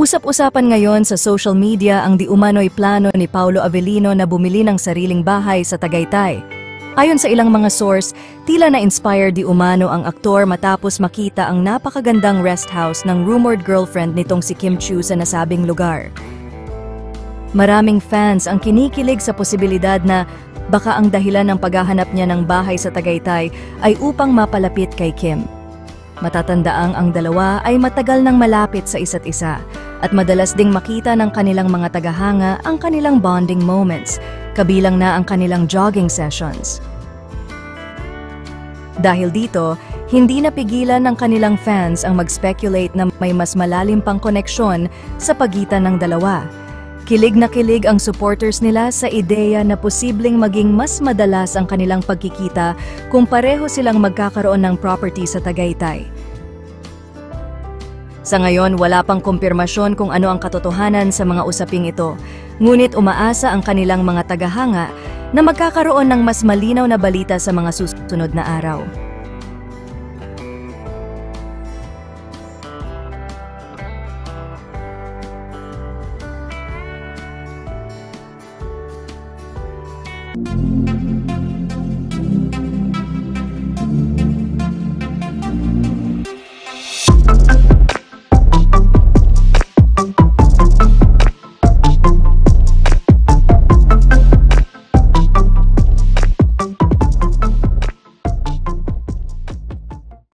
Usap-usapan ngayon sa social media ang di umano'y plano ni Paolo Avellino na bumili ng sariling bahay sa Tagaytay. Ayon sa ilang mga source, tila na-inspire di umano ang aktor matapos makita ang napakagandang rest house ng rumored girlfriend nitong si Kim Chiu sa nasabing lugar. Maraming fans ang kinikilig sa posibilidad na baka ang dahilan ng paghahanap niya ng bahay sa Tagaytay ay upang mapalapit kay Kim. Matatandaang ang dalawa ay matagal nang malapit sa isa't isa at madalas ding makita ng kanilang mga tagahanga ang kanilang bonding moments, kabilang na ang kanilang jogging sessions. Dahil dito, hindi napigilan ng kanilang fans ang mag-speculate na may mas malalim pang koneksyon sa pagitan ng dalawa. Kilig na kilig ang supporters nila sa ideya na posibleng maging mas madalas ang kanilang pagkikita kung pareho silang magkakaroon ng property sa Tagaytay. Sa ngayon, wala pang kumpirmasyon kung ano ang katotohanan sa mga usaping ito, ngunit umaasa ang kanilang mga tagahanga na magkakaroon ng mas malinaw na balita sa mga susunod na araw.